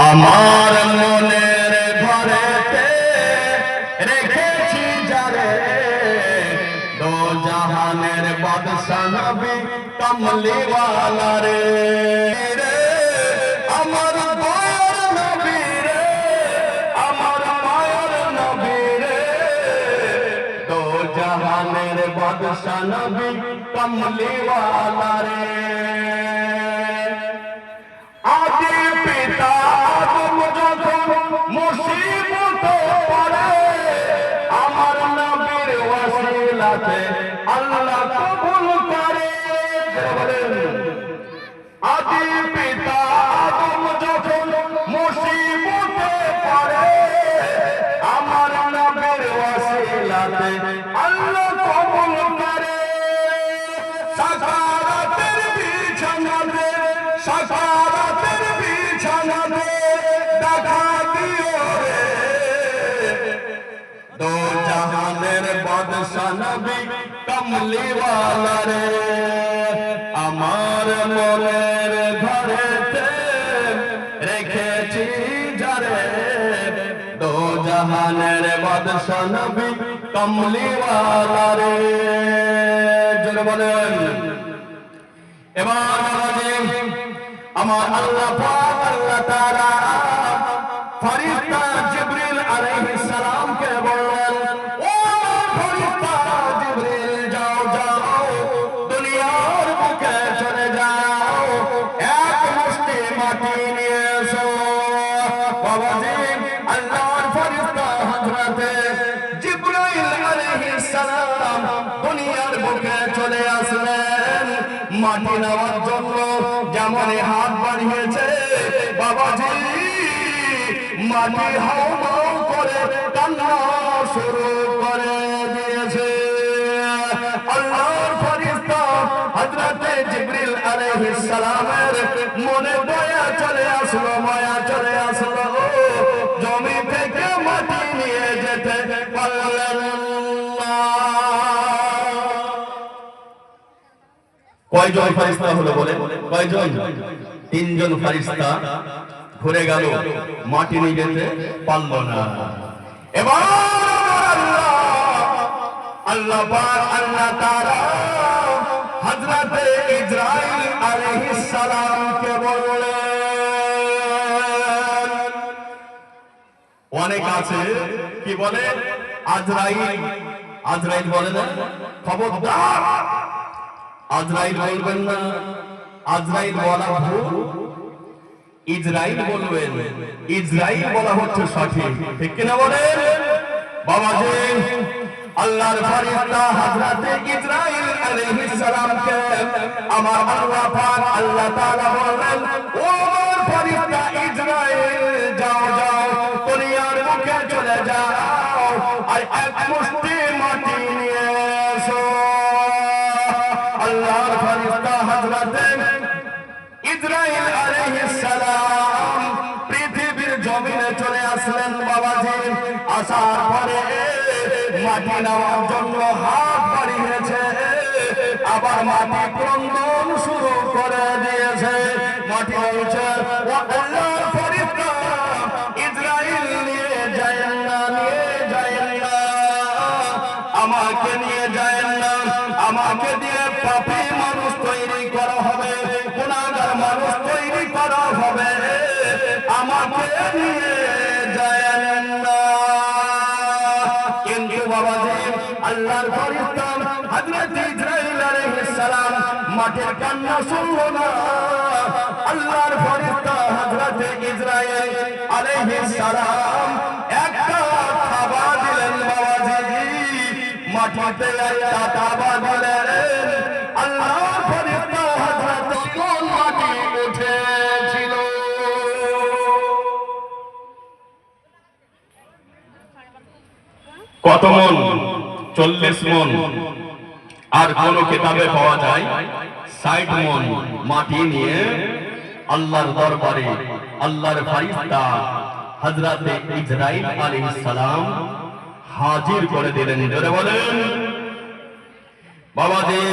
আমার মনের ঘরেতে রেখেছি যারে দো জাহানের বাদশা নবী কমলিওয়ালা রে আমার মায়ের নবী রে আমার মায়ের নবী রে দো জাহানের বাদশা নবী কমলিওয়ালা রে আদি পিতা আদম যখন মুসিবতে পড়ে আমার নবীর ওয়াসিলাতে আল্লাহ কবুল করে বলেন আদি পিতা আদম যখন মুসিবতে পড়ে আমার নবীর ওয়াসিলাতে আল্লাহ কবুল করে সাকারাতের বিছানাতে সাকারাতের বিছানাতে দেখা দিও রে দো জাহানের বাদশা নবী কমলিওয়ালা রে আমার মনের ঘরেতে রেখেছি যারে দো জাহানের বাদশা নবী কমলিওয়ালা রে জোরে বলেন এবার আমার আল্লাহ পাক আল্লাহ তাআলা ফেরেশতা জিবরিল আলাইহিস সালাম কে বললেন ও ফেরেশতা জিবরিল যাও যাও দুনিয়ার বুকে চলে যাও এক মুষ্টি মাটি নিয়ে এসো বাবাজি আল্লাহর ফেরেশতা হযরতে জিবরাইল আলাইহিস সালাম দুনিয়ার বুকে চলে আসলেন মাটি নেওয়ার জন্য যেমন হাত বাড়িয়েছে বাবাজি মাটি হাও মাও করে কান্না শুরু করে দিয়েছে আল্লাহর ফেরেশতা হযরতে জিবরিল আলাইহিস সালামের মনে দয়া চলে আসলো মায়া চলে আসলো জমি থেকে মাটি নিয়ে যেতে পারলেন না কয়জন ফেরেশতা হলো বলে কয়জন তিনজন ফেরেশতা ঘুরে গেল মাটি নিয়ে যেতে পারল না এবার আল্লাহ পাক আল্লাহ তাআলা হযরতে ইসরাঈল আলাইহিস সালাম কে বললেন অনেক আছে কি বলে আজরাইল বলে না খবরদার আজরাইল বলবেন না আজরাইল বলা ভুল ইসরাইল বলবেন ইসরাইল বলা হচ্ছে সঠিক ঠিক কিনা বলেন বাবাজি আল্লাহর ফেরেশতা হযরতে ইসরাইল আলাইহিস সালাম কে আমার আল্লাহ পাক আল্লাহ তাআলা বললেন ও আমার ফেরেশতা ইসরাইল যাও যাও দুনিয়ার বুকে চলে যাও আর এক মুষ্টি মাটি নিয়ে এসো আল্লাহর ফেরেশতা হযরতে ইসরাঈল আলাইহিস সালাম পৃথিবীর জমিনে চলে আসলেন বাবাজি আসার পরে মাটি নেওয়ার জন্য হাত বাড়িয়েছে আবার মাটি ক্রন্দন শুরু করে দিয়েছে মাটি বলছে ও আল্লাহর ফেরেশতা ইসরাঈল নিয়ে যায়েন না আমাকে নিয়ে যায়েন না আমাকে দিয়ে পাপী মানুষ তৈরি করা হবে গুনাহগার মানুষ তৈরি করা হবে আমাকে নিয়ে যায়েন না কিন্তু বাবাজি আল্লাহর ফেরেশতা হযরত ইসরাঈল আলাইহিস সালাম মাটির কান্না শুনলো না আল্লাহর ফেরেশতা হযরত ইসরাঈল আলাইহিস সালাম একটা থাবা দিলেন বাবাজি মাটিতে একটা থাবা দিলেন আল্লাহর ফেরেশতা হযরত কোন মাটি উঠেছিল কত মন 40 মন আর কোন কিতাবে পাওয়া যায় 60 মন মাটি নিয়ে আল্লাহর দরবারে আল্লাহর ফেরেশতা হযরতে ইসরাঈল আলাইহিস সালাম হাজির করে দিলেন জোরে বলেন বাবাজি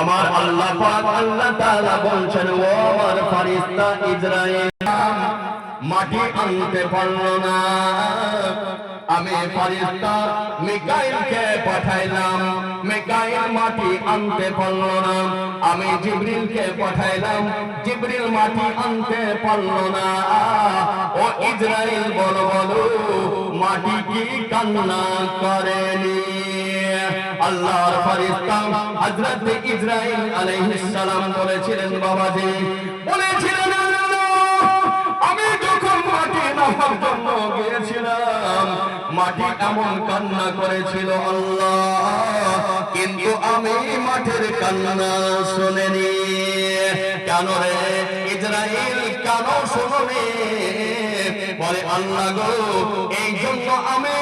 আমার আল্লাহ পাক আল্লাহ তাআলা বলছেন ও আমার ফেরেশতা ইসরাঈল মাটি আনতে পারল না। আমি ফেরেশতা মিকাইলকে পাঠাইলাম, মিকাইল মাটি আনতে পারল না। আমি জিবরিলকে পাঠাইলাম, জিবরিল মাটি আনতে পারল না। ও ইসরাইল বলো বলো, মাটি কি কান্না করেনি? আল্লাহর ফেরেশতা হযরত ইসরাইল আলাইহিস সালাম বলেছিলেন, বাবাজি বলেছিলেন, আমি যখন মাটি নামার জন্য গিয়েছিলাম, মাটি এমন কান্না করেছিল আল্লাহ, কিন্তু আমি মাটির কান্না শুনিনি। কেন রে ইসরাইল, কেন শুননি? বলে আল্লাহ গো, এই জন্য আমি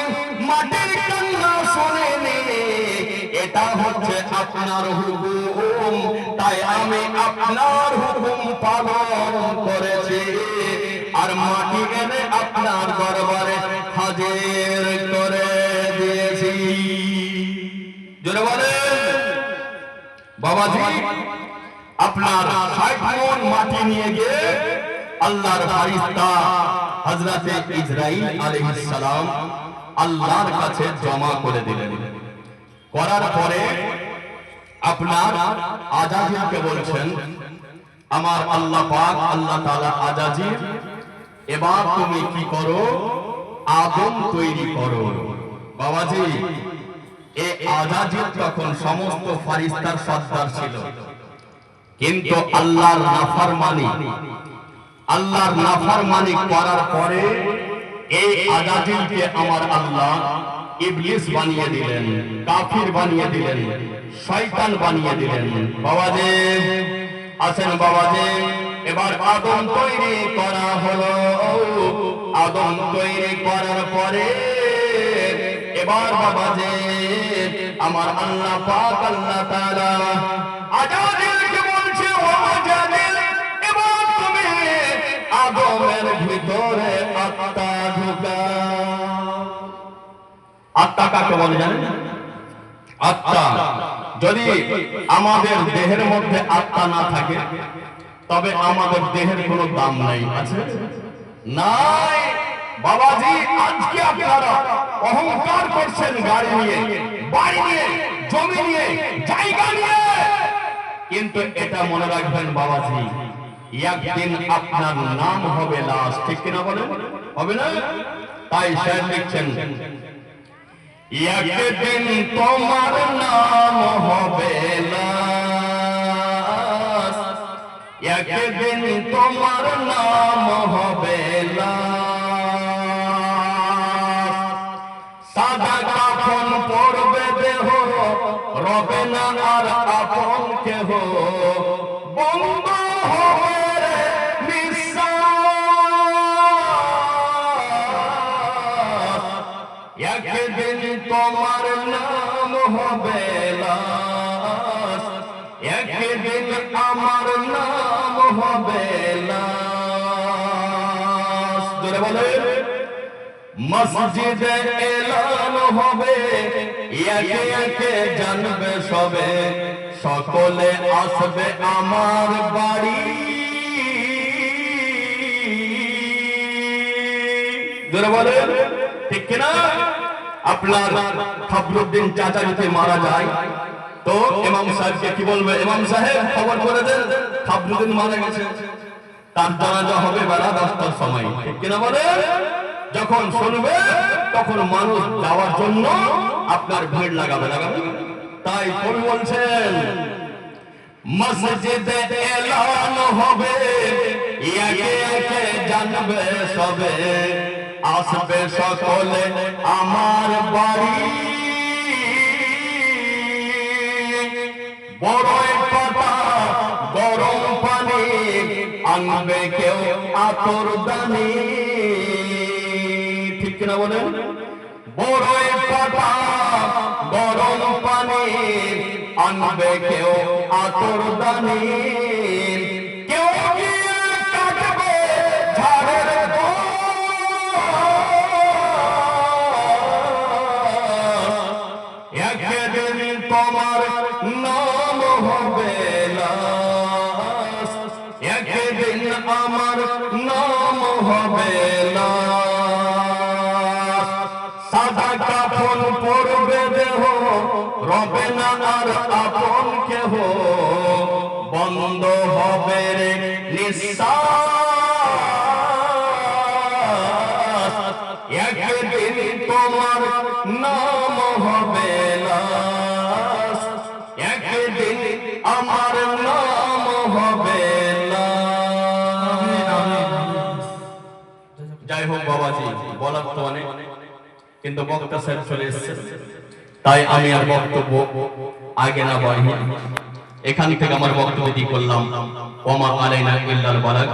মাটির কান্না শুনিনি, এটা হচ্ছে আপনার হুকুম, তাই আমি আপনার হুকুম পালন করেছি, আর মাটি এনে আপনার দরবারে হাজির করে দিয়েছি। জোরে বলেন বাবাজি, আপনার 60 মণ মাটি নিয়ে গিয়ে আল্লাহর ফেরেশতা হযরত ইসরাইল আলাইহিস সালাম আল্লাহর কাছে জমা করে দিলেন। করার পরে আপনার আজাজিলকে বলছেন, আমার আল্লাহ পাক আল্লাহ তাআলা আজাজিল, এবার তুমি কি করো? আদম তৈরি করো। বাবাজি, এই আজাজিল তখন সমস্ত ফেরেশতার সর্দার ছিল, কিন্তু আল্লাহর নাফরমানি করার পরে এই আজাজিলকে আমার আল্লাহ ইবলিস বানিয়ে দিলেন, কাফির বানিয়ে দিলেন, শয়তান বানিয়ে দিলেন। বাবাজি আছেন, বাবাজি এবার আদম তৈরি করা হলো। আদম তৈরি করার পরে এবার বাবাজি আমার আল্লাহ পাক আল্লাহ তাআলা আজাজিলকে বলছে, ও আজাজিল, এবার তুমি আদমের ভিতরে আত্মা ঢুকাও। আত্মা কাকে বলে জানেন? আত্মা, যদি আমাদের দেহের মধ্যে আত্মা না থাকে তবে আমাদের দেহের কোনো দাম নাই, আছে নাই? বাবাজি আজকে আপনারা অহংকার করছেন গাড়ি নিয়ে, বাড়ি নিয়ে, জমি নিয়ে, জায়গা নিয়ে, কিন্তু এটা মনে রাখবেন বাবাজি, একদিন আপনার নাম হবে লাশ, ঠিক কিনা বলেন? হবে না? তাই শের লিখছেন, একদিন তোমার নাম হবে লাশ, একদিন তোমার নাম হবে লাশ, সাদা কাফন পরবে দেহ, রবে না আর আপন কেহ, বন্ধ হবে নিঃশ্বাস, একদিন তোমার নাম হবে লাশ, একদিন আমার নাম হবে লাশ। জোরে বলেন, মসজিদে এলান হবে, একে একে জানবে সবে, সকলে আসবে আমার বাড়ি। জোরে বলেন ঠিক কিনা? আপনার ফখরুদ্দিন চাচা যদি মারা যায় তো ইমাম সাহেবকে কি বলবে? ইমাম সাহেব খবর করে দেন ফখরুদ্দিন মারা গেছে, তার জানাজা হবে বেলা 10টার সময়, ঠিক কিনা বলেন? যখন শুনবে তখন মানুষ যাওয়ার জন্য আপনার ভিড় লাগাবে। তাই কবি বলছেন, মসজিদে এলান হবে, একে একে জানবে সবে, আসবে সকলে আমার বাড়ি। বড়ই পাতা গরম পানি, আনবে কেউ আতর দানি, ঠিক কিনা বলেন? বড়ই পাতা গরম পানি, আনবে কেউ আতর দানি, কেউ গিয়ে কাটবে ঝাড়ের একদিন তোমার নাম হবে লাশ, একদিন আমার নাম হবে না। সাদা কাফন পরবে দেহ, রবে না আর আপন কেহ, বন্ধ হবে রে নিঃশ্বাস, একদিন তোমার নাম হবে লাশ, একদিন আমার নাম হবে না। যাই হোক বাবাজি, বলার তো অনেক, কিন্তু বক্তা সাহেব চলে এসেছে, তাই আমি আর বক্তব্য আগে না বাড়িয়ে এখান থেকে আমার বক্তব্য দিয়ে করলাম। ওমা আলাইনা ইল্লাল বালাগ।